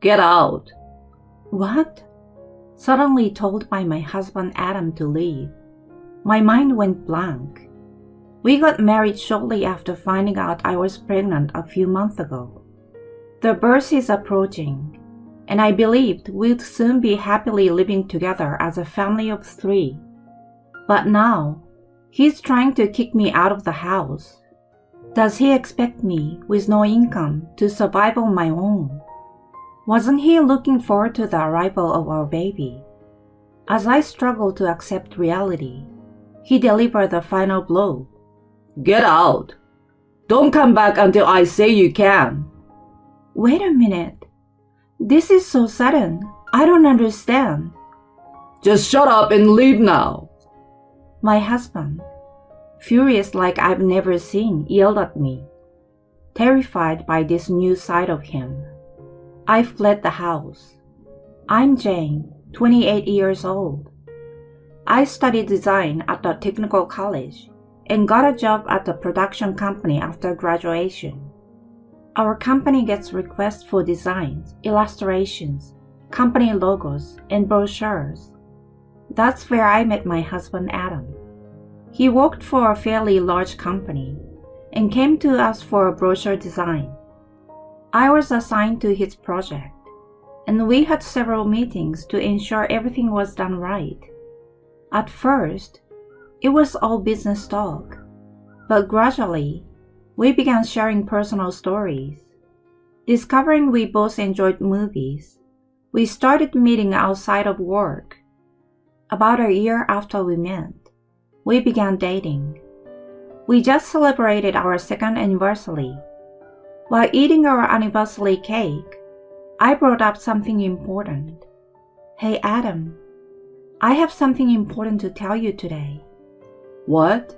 Get out. What? Suddenly told by my husband Adam to leave. My mind went blank. We got married shortly after finding out I was pregnant a few months ago. The birth is approaching, and I believed we'd soon be happily living together as a family of 3. But now, he's trying to kick me out of the house. Does he expect me, with no income, to survive on my own? Wasn't he looking forward to the arrival of our baby? As I struggled to accept reality, he delivered the final blow. Get out. Don't come back until I say you can. Wait a minute. This is so sudden. I don't understand. Just shut up and leave now. My husband, furious like I've never seen, yelled at me. Terrified by this new side of him, I fled the house. I'm Jane, 28 years old. I studied design at the technical college and got a job at a production company after graduation. Our company gets requests for designs, illustrations, company logos, and brochures. That's where I met my husband Adam. He worked for a fairly large company and came to us for a brochure design. I was assigned to his project, and we had several meetings to ensure everything was done right. At first, it was all business talk, but gradually, we began sharing personal stories. Discovering we both enjoyed movies, we started meeting outside of work. About a year after we met, we began dating. We just celebrated our 2nd anniversary. While eating our anniversary cake, I brought up something important. Hey Adam, I have something important to tell you today. What?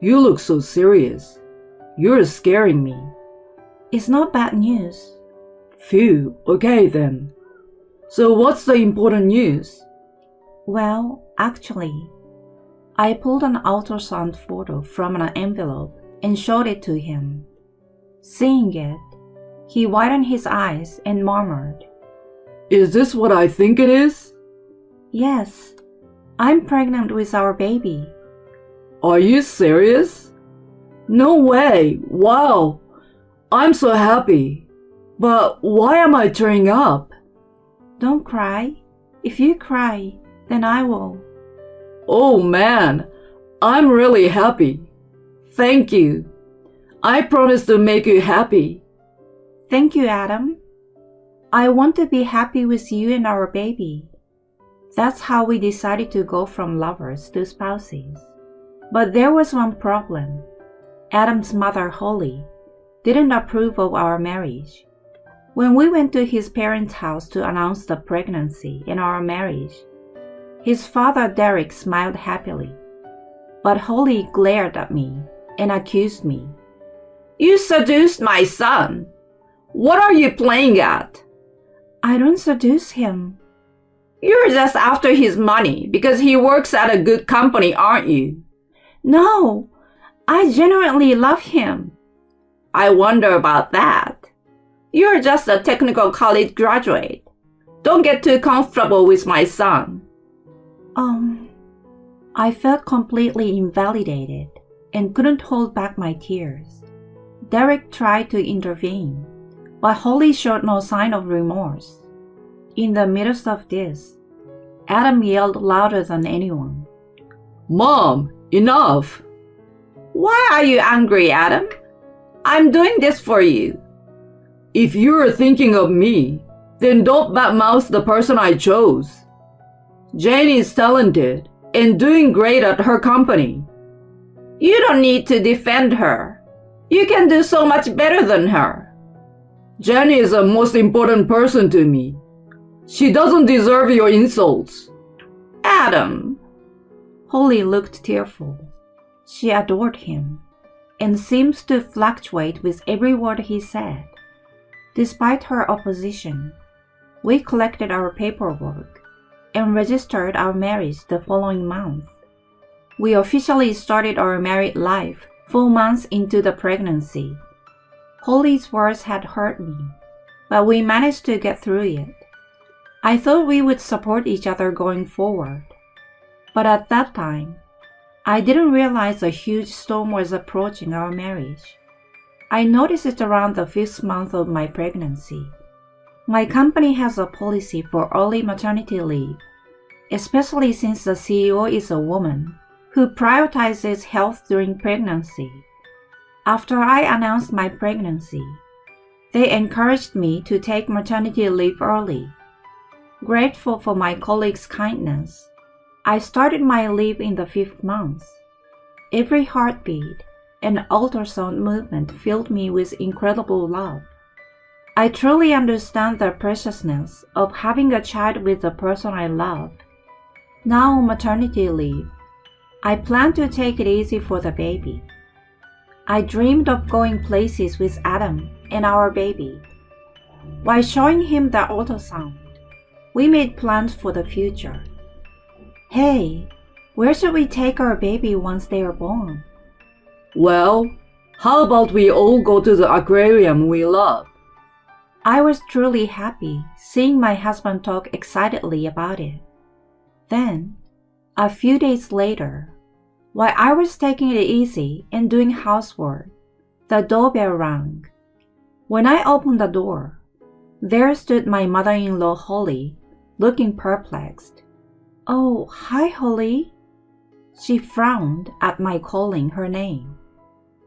You look so serious. You're scaring me. It's not bad news. Phew, okay then. So what's the important news? Well, actually, I pulled an ultrasound photo from an envelope and showed it to him. Seeing it, he widened his eyes and murmured, Is this what I think it is? Yes, I'm pregnant with our baby. Are you serious? No way! Wow! I'm so happy. But why am I tearing up? Don't cry. If you cry, then I will. Oh man, I'm really happy. Thank you. I promise to make you happy. Thank you, Adam. I want to be happy with you and our baby. That's how we decided to go from lovers to spouses. But there was one problem. Adam's mother, Holly, didn't approve of our marriage. When we went to his parents' house to announce the pregnancy and our marriage, his father, Derek, smiled happily. But Holly glared at me and accused me. You seduced my son. What are you playing at? I don't seduce him. You're just after his money because he works at a good company, aren't you? No, I genuinely love him. I wonder about that. You're just a technical college graduate. Don't get too comfortable with my son. I felt completely invalidated and couldn't hold back my tears. Derek tried to intervene, but Holly showed no sign of remorse. In the midst of this, Adam yelled louder than anyone. Mom, enough! Why are you angry, Adam? I'm doing this for you. If you're thinking of me, then don't badmouth the person I chose. Jane is talented and doing great at her company. You don't need to defend her. You can do so much better than her. Jane is the most important person to me. She doesn't deserve your insults. Adam. Holly looked tearful. She adored him and seems to fluctuate with every word he said. Despite her opposition, we collected our paperwork and registered our marriage the following month. We officially started our married life 4 months into the pregnancy. Holly's words had hurt me, but we managed to get through it. I thought we would support each other going forward, but at that time, I didn't realize a huge storm was approaching our marriage. I noticed it around the 5th month of my pregnancy. My company has a policy for early maternity leave, especially since the CEO is a woman who prioritizes health during pregnancy. After I announced my pregnancy, they encouraged me to take maternity leave early. Grateful for my colleagues' kindness, I started my leave in the 5th month. Every heartbeat and ultrasound movement filled me with incredible love. I truly understand the preciousness of having a child with the person I love. Now on maternity leave, I plan to take it easy for the baby. I dreamed of going places with Adam and our baby. While showing him the ultrasound, we made plans for the future. Hey, where should we take our baby once they are born? Well, how about we all go to the aquarium we love? I was truly happy seeing my husband talk excitedly about it. Then, a few days later, while I was taking it easy and doing housework, the doorbell rang. When I opened the door, there stood my mother-in-law Holly, looking perplexed. "Oh, hi, Holly." She frowned at my calling her name.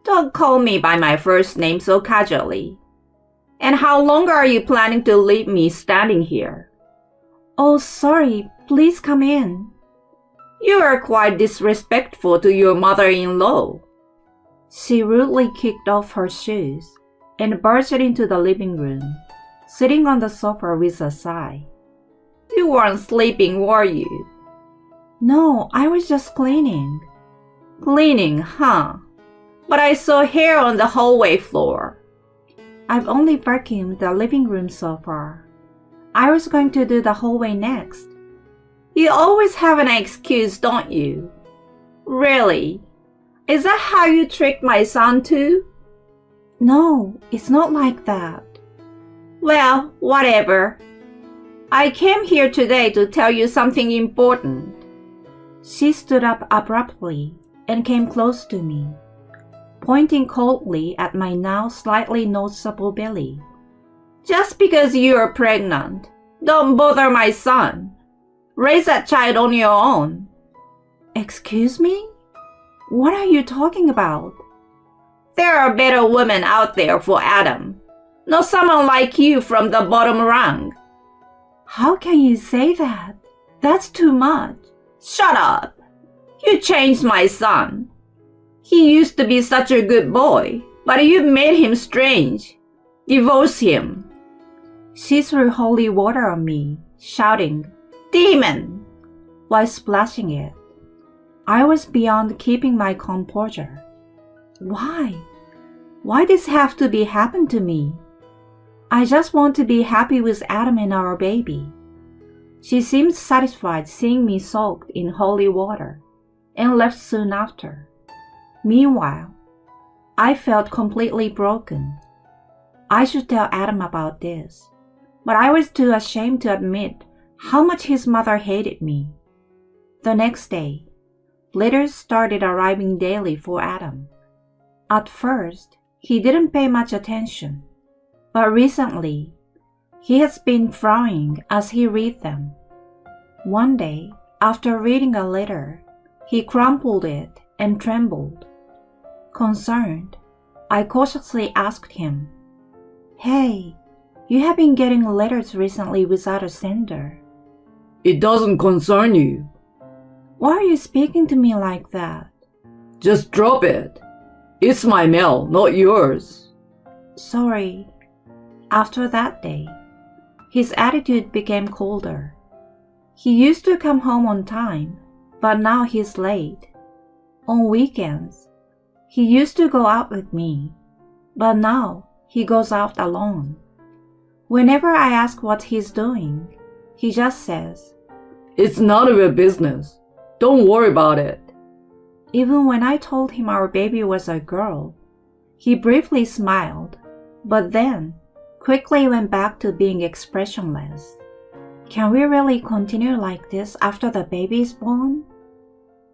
"Don't call me by my first name so casually. And how long are you planning to leave me standing here?" "Oh, sorry. Please come in." "You are quite disrespectful to your mother-in-law." She rudely kicked off her shoes and burst into the living room, sitting on the sofa with a sigh. "You weren't sleeping, were you?" "No, I was just cleaning." "Cleaning, huh? But I saw hair on the hallway floor." "I've only vacuumed the living room so far. I was going to do the hallway next." "You always have an excuse, don't you?" "Really? Is that how you tricked my son too?" "No, it's not like that." "Well, whatever. I came here today to tell you something important." She stood up abruptly and came close to me, pointing coldly at my now slightly noticeable belly. "Just because you're pregnant, don't bother my son. Raise that child on your own." "Excuse me? What are you talking about?" "There are better women out there for Adam. Not someone like you from the bottom rung." "How can you say that? That's too much." "Shut up. You changed my son. He used to be such a good boy, but you made him strange. Divorce him." She threw holy water on me, shouting, "Demon!" while splashing it. I was beyond keeping my composure. Why? Why does this have to be happen to me? I just want to be happy with Adam and our baby. She seemed satisfied seeing me soaked in holy water and left soon after. Meanwhile, I felt completely broken. I should tell Adam about this, but I was too ashamed to admit how much his mother hated me. The next day, letters started arriving daily for Adam. At first, he didn't pay much attention, but recently, he has been frowning as he read them. One day, after reading a letter, he crumpled it and trembled. Concerned, I cautiously asked him, "Hey, you have been getting letters recently without a sender." It doesn't concern you. Why are you speaking to me like that? Just drop it. It's my mail, not yours. Sorry. After that day, his attitude became colder. He used to come home on time, but now he's late. On weekends, he used to go out with me, but now he goes out alone. Whenever I ask what he's doing, he just says, "It's none of your business. Don't worry about it." Even when I told him our baby was a girl, he briefly smiled, but then quickly went back to being expressionless. Can we really continue like this after the baby is born?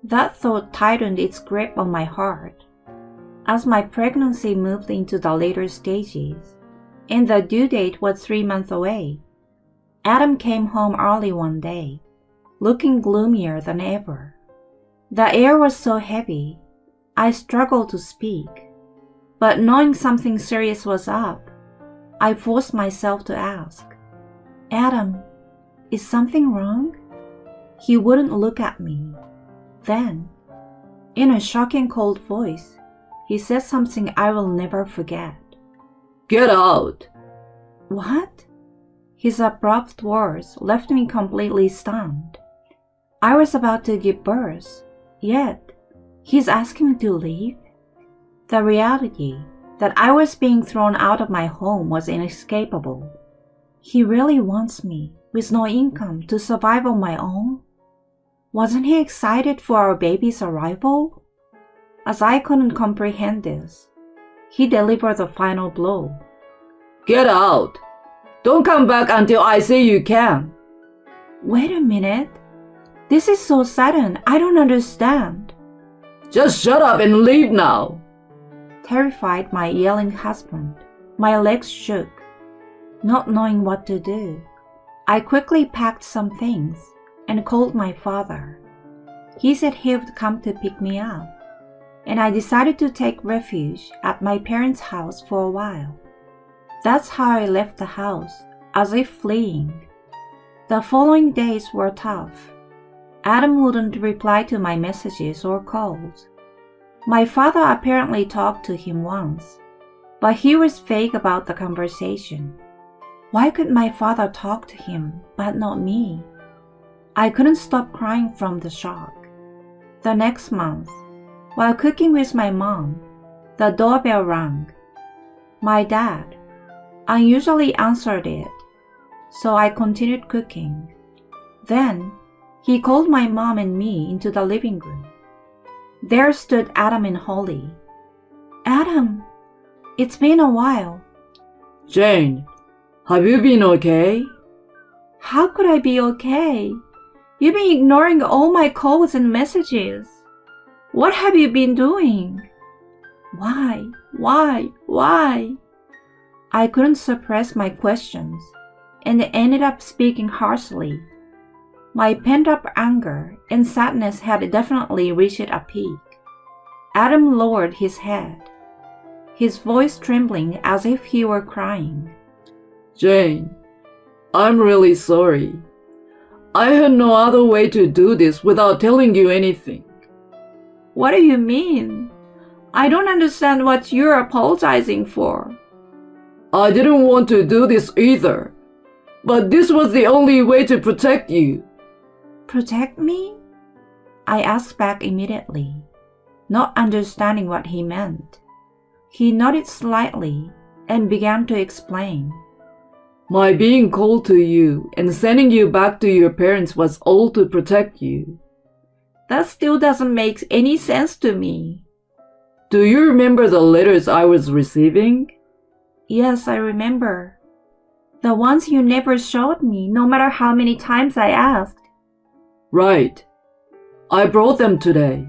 That thought tightened its grip on my heart. As my pregnancy moved into the later stages, and the due date was 3 months away, Adam came home early one day, looking gloomier than ever. The air was so heavy, I struggled to speak, but knowing something serious was up, I forced myself to ask, "Adam, is something wrong?" He wouldn't look at me. Then, in a shocking cold voice, he said something I will never forget. "Get out!" What? His abrupt words left me completely stunned. I was about to give birth, yet he's asking me to leave? The reality that I was being thrown out of my home was inescapable. He really wants me, with no income, to survive on my own? Wasn't he excited for our baby's arrival? As I couldn't comprehend this, he delivered the final blow. "Get out! Don't come back until I say you can." Wait a minute. This is so sudden, I don't understand. "Just shut up and leave now." Terrified my yelling husband, my legs shook. Not knowing what to do, I quickly packed some things and called my father. He said he would come to pick me up, and I decided to take refuge at my parents' house for a while. That's how I left the house, as if fleeing. The following days were tough. Adam wouldn't reply to my messages or calls. My father apparently talked to him once, but he was vague about the conversation. Why could my father talk to him, but not me? I couldn't stop crying from the shock. The next month, while cooking with my mom, the doorbell rang. My dad unusually answered it, so I continued cooking. Then, he called my mom and me into the living room. There stood Adam and Holly. "Adam, it's been a while." "Jane, have you been okay?" "How could I be okay? You've been ignoring all my calls and messages. What have you been doing? Why? I couldn't suppress my questions and ended up speaking harshly. My pent-up anger and sadness had definitely reached a peak. Adam lowered his head, his voice trembling as if he were crying. "Jane, I'm really sorry. I had no other way to do this without telling you anything." "What do you mean? I don't understand what you're apologizing for." "I didn't want to do this either, but this was the only way to protect you." "Protect me?" I asked back immediately, not understanding what he meant. He nodded slightly and began to explain. "My being cold to you and sending you back to your parents was all to protect you." "That still doesn't make any sense to me." "Do you remember the letters I was receiving?" "Yes, I remember. The ones you never showed me, no matter how many times I asked." "Right. I brought them today."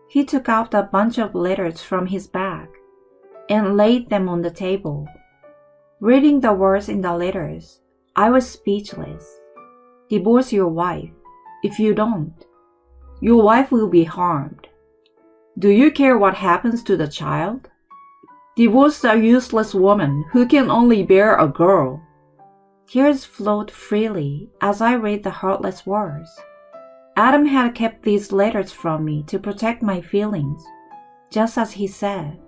He took out a bunch of letters from his bag and laid them on the table. Reading the words in the letters, I was speechless. "Divorce your wife. If you don't, your wife will be harmed. Do you care what happens to the child? Divorce a useless woman who can only bear a girl." Tears flowed freely as I read the heartless words. Adam had kept these letters from me to protect my feelings, just as he said.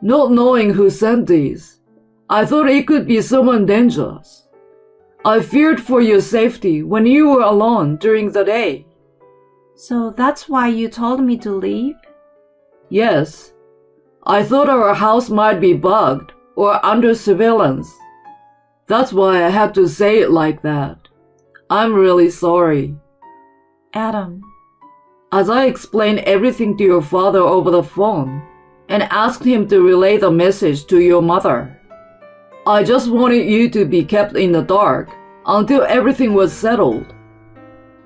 "Not knowing who sent these, I thought it could be someone dangerous. I feared for your safety when you were alone during the day." "So that's why you told me to leave?" "Yes. I thought our house might be bugged or under surveillance. That's why I had to say it like that. I'm really sorry." "Adam." As I explained everything to your father over the phone and asked him to relay the message to your mother, I just wanted you to be kept in the dark until everything was settled.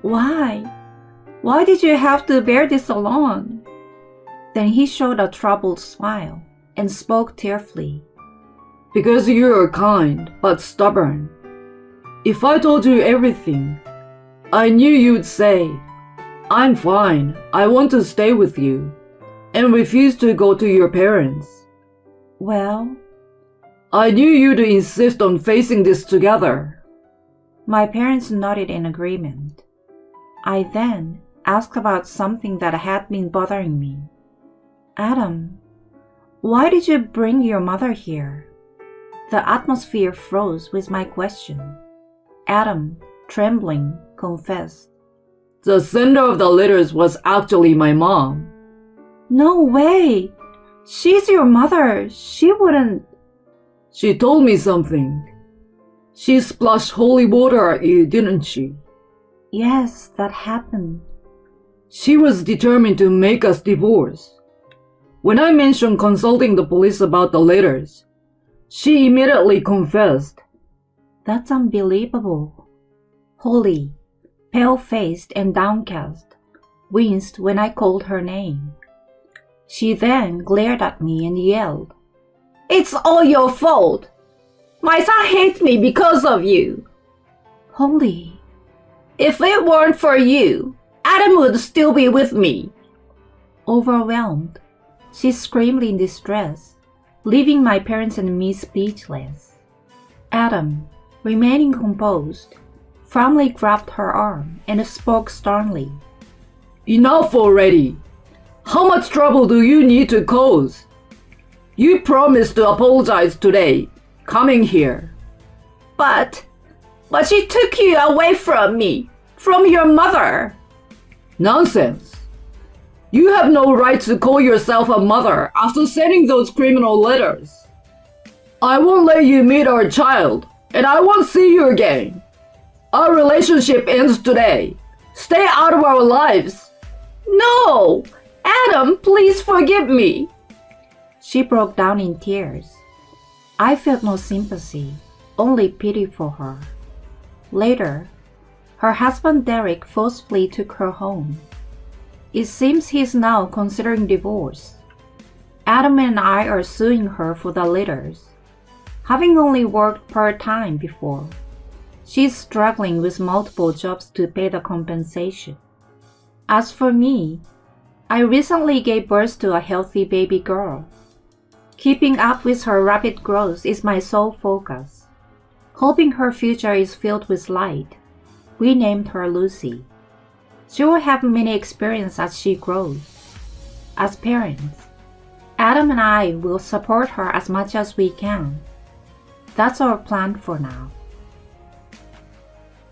Why? Why did you have to bear this alone? Then he showed a troubled smile and spoke tearfully. Because you're kind but stubborn. If I told you everything, I knew you'd say, I'm fine, I want to stay with you, and refuse to go to your parents. Well, I knew you'd insist on facing this together. my parents nodded in agreement. I then asked about something that had been bothering me. Adam, why did you bring your mother here? The atmosphere froze with my question. Adam, trembling, confessed. The sender of the letters was actually my mom. No way! She's your mother. She wouldn't. She told me something. She splashed holy water at you, didn't she? Yes, that happened. She was determined to make us divorce. When I mentioned consulting the police about the letters, she immediately confessed. That's unbelievable. Holly, pale-faced and downcast, winced when I called her name. She then glared at me and yelled, "It's all your fault! My son hates me because of you!" Holly, if it weren't for you, Adam would still be with me. Overwhelmed, she screamed in distress, leaving my parents and me speechless. Adam, remaining composed, firmly grabbed her arm and spoke sternly. Enough already! How much trouble do you need to cause? You promised to apologize today, coming here. But she took you away from me, from your mother. Nonsense! You have no right to call yourself a mother after sending those criminal letters. I won't let you meet our child, and I won't see you again. Our relationship ends today. Stay out of our lives. No! Adam, please forgive me. She broke down in tears. I felt no sympathy, only pity for her. Later, her husband Derek forcefully took her home. It seems he is now considering divorce. Adam and I are suing her for the letters. Having only worked part-time before, she's struggling with multiple jobs to pay the compensation. As for me, I recently gave birth to a healthy baby girl. Keeping up with her rapid growth is my sole focus. Hoping her future is filled with light, we named her Lucy. She will have many experiences as she grows. As parents, Adam and I will support her as much as we can. That's our plan for now.